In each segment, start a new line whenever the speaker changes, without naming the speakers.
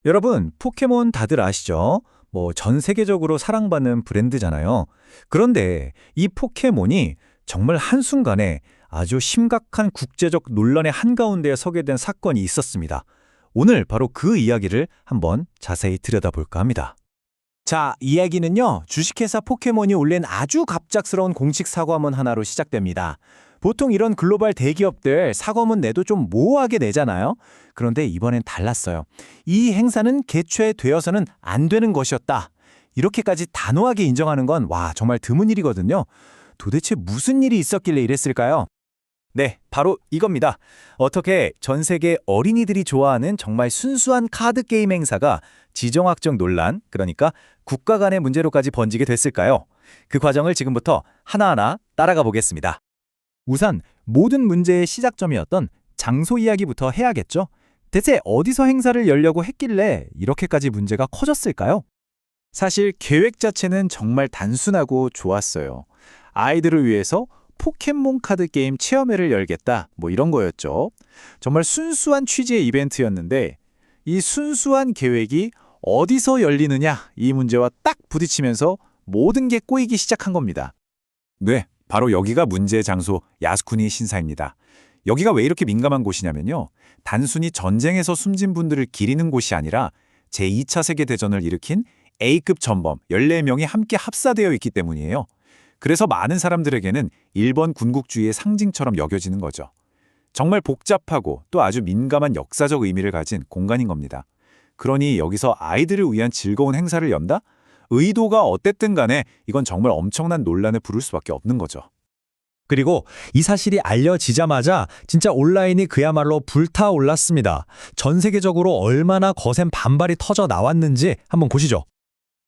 여러분, 포켓몬 다들 아시죠? 전 세계적으로 사랑받는 브랜드잖아요. 그런데 이 포켓몬이 정말 한순간에 아주 심각한 국제적 논란의 한가운데에 서게 된 사건이 있었습니다. 오늘 바로 그 이야기를 한번 자세히 들여다볼까 합니다.
자, 이야기는요, 주식회사 포켓몬이 올린 아주 갑작스러운 공식 사과문 하나로 시작됩니다. 보통 이런 글로벌 대기업들 사과문 내도 좀 모호하게 내잖아요. 그런데 이번엔 달랐어요. 이 행사는 개최되어서는 안 되는 것이었다. 이렇게까지 단호하게 인정하는 건 정말 드문 일이거든요. 도대체 무슨 일이 있었길래 이랬을까요?
네, 바로 이겁니다. 어떻게 전 세계 어린이들이 좋아하는 정말 순수한 카드 게임 행사가 지정학적 논란, 그러니까 국가 간의 문제로까지 번지게 됐을까요? 그 과정을 지금부터 하나하나 따라가 보겠습니다.
우선 모든 문제의 시작점이었던 장소 이야기부터 해야겠죠? 대체 어디서 행사를 열려고 했길래 이렇게까지 문제가 커졌을까요? 사실 계획 자체는 정말 단순하고 좋았어요. 아이들을 위해서 포켓몬 카드 게임 체험회를 열겠다, 이런 거였죠. 정말 순수한 취지의 이벤트였는데 이 순수한 계획이 어디서 열리느냐 이 문제와 딱 부딪히면서 모든 게 꼬이기 시작한 겁니다.
네, 바로 여기가 문제의 장소 야스쿠니 신사입니다. 여기가 왜 이렇게 민감한 곳이냐면요. 단순히 전쟁에서 숨진 분들을 기리는 곳이 아니라 제2차 세계대전을 일으킨 A급 전범 14명이 함께 합사되어 있기 때문이에요. 그래서 많은 사람들에게는 일본 군국주의의 상징처럼 여겨지는 거죠. 정말 복잡하고 또 아주 민감한 역사적 의미를 가진 공간인 겁니다. 그러니 여기서 아이들을 위한 즐거운 행사를 연다? 의도가 어땠든 간에 이건 정말 엄청난 논란을 부를 수밖에 없는 거죠.
그리고 이 사실이 알려지자마자 진짜 온라인이 그야말로 불타올랐습니다. 전 세계적으로 얼마나 거센 반발이 터져 나왔는지 한번 보시죠.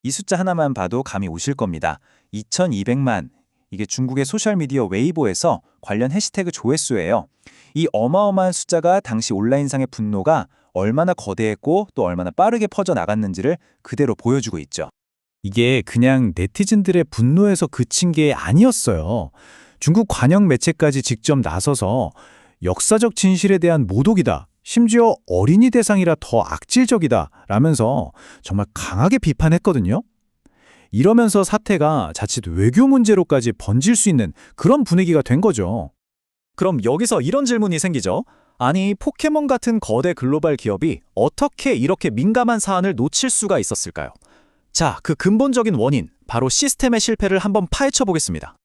이 숫자 하나만 봐도 감이 오실 겁니다. 2200만. 이게 중국의 소셜미디어 웨이보에서 관련 해시태그 조회수예요. 이 어마어마한 숫자가 당시 온라인상의 분노가 얼마나 거대했고 또 얼마나 빠르게 퍼져나갔는지를 그대로 보여주고 있죠.
이게 그냥 네티즌들의 분노에서 그친 게 아니었어요. 중국 관영 매체까지 직접 나서서 역사적 진실에 대한 모독이다. 심지어 어린이 대상이라 더 악질적이다. 라면서 정말 강하게 비판했거든요. 이러면서 사태가 자칫 외교 문제로까지 번질 수 있는 그런 분위기가 된 거죠. 그럼 여기서 이런 질문이 생기죠. 아니, 포켓몬 같은 거대 글로벌 기업이 어떻게 이렇게 민감한 사안을 놓칠 수가 있었을까요? 자, 그 근본적인 원인, 바로 시스템의 실패를 한번 파헤쳐 보겠습니다.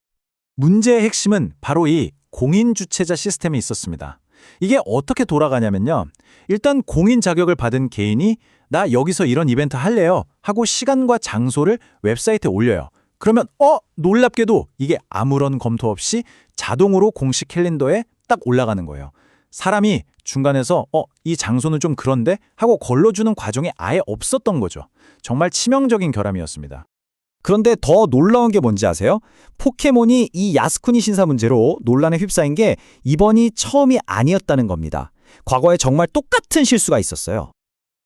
문제의 핵심은 바로 이 공인 주최자 시스템이 있었습니다. 이게 어떻게 돌아가냐면요. 일단 공인 자격을 받은 개인이 나 여기서 이런 이벤트 할래요 하고 시간과 장소를 웹사이트에 올려요. 그러면 놀랍게도 이게 아무런 검토 없이 자동으로 공식 캘린더에 딱 올라가는 거예요. 사람이 중간에서 이 장소는 좀 그런데 하고 걸러주는 과정이 아예 없었던 거죠. 정말 치명적인 결함이었습니다. 그런데 더 놀라운 게 뭔지 아세요? 포켓몬이 이 야스쿠니 신사 문제로 논란에 휩싸인 게 이번이 처음이 아니었다는 겁니다. 과거에 정말 똑같은 실수가 있었어요.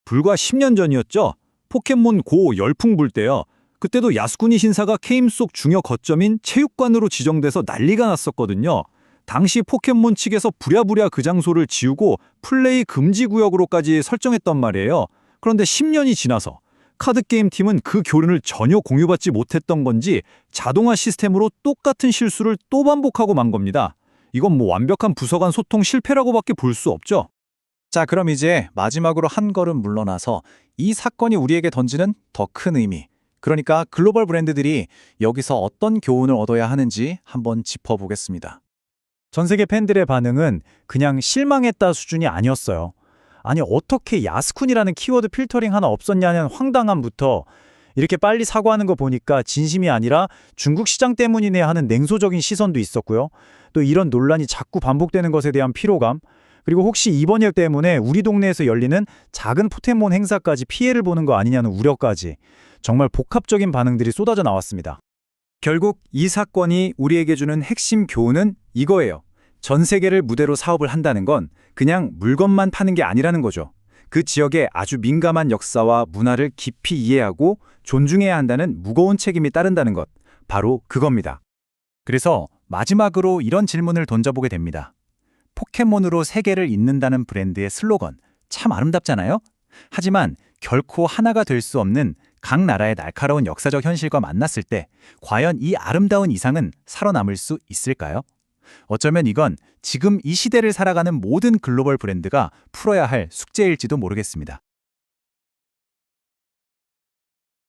불과 10년 전이었죠. 포켓몬 고 열풍 불 때요. 그때도 야스쿠니 신사가 게임 속 중요 거점인 체육관으로 지정돼서 난리가 났었거든요. 당시 포켓몬 측에서 부랴부랴 그 장소를 지우고 플레이 금지 구역으로까지 설정했단 말이에요. 그런데 10년이 지나서 카드게임 팀은 그 교훈을 전혀 공유받지 못했던 건지 자동화 시스템으로 똑같은 실수를 또 반복하고 만 겁니다. 이건 완벽한 부서 간 소통 실패라고밖에 볼 수 없죠.
자, 그럼 이제 마지막으로 한 걸음 물러나서 이 사건이 우리에게 던지는 더 큰 의미, 그러니까 글로벌 브랜드들이 여기서 어떤 교훈을 얻어야 하는지 한번 짚어보겠습니다.
전 세계 팬들의 반응은 그냥 실망했다 수준이 아니었어요. 아니, 어떻게 야스쿤이라는 키워드 필터링 하나 없었냐는 황당함부터 이렇게 빨리 사과하는 거 보니까 진심이 아니라 중국 시장 때문이네 하는 냉소적인 시선도 있었고요. 또 이런 논란이 자꾸 반복되는 것에 대한 피로감, 그리고 혹시 이번 일 때문에 우리 동네에서 열리는 작은 포켓몬 행사까지 피해를 보는 거 아니냐는 우려까지 정말 복합적인 반응들이 쏟아져 나왔습니다. 결국 이 사건이 우리에게 주는 핵심 교훈은 이거예요. 전 세계를 무대로 사업을 한다는 건 그냥 물건만 파는 게 아니라는 거죠. 그 지역의 아주 민감한 역사와 문화를 깊이 이해하고 존중해야 한다는 무거운 책임이 따른다는 것, 바로 그겁니다. 그래서 마지막으로 이런 질문을 던져보게 됩니다. 포켓몬으로 세계를 잇는다는 브랜드의 슬로건, 참 아름답잖아요?
하지만 결코 하나가 될 수 없는 각 나라의 날카로운 역사적 현실과 만났을 때 과연 이 아름다운 이상은 살아남을 수 있을까요? 어쩌면 이건 지금 이 시대를 살아가는 모든 글로벌 브랜드가 풀어야 할 숙제일지도 모르겠습니다.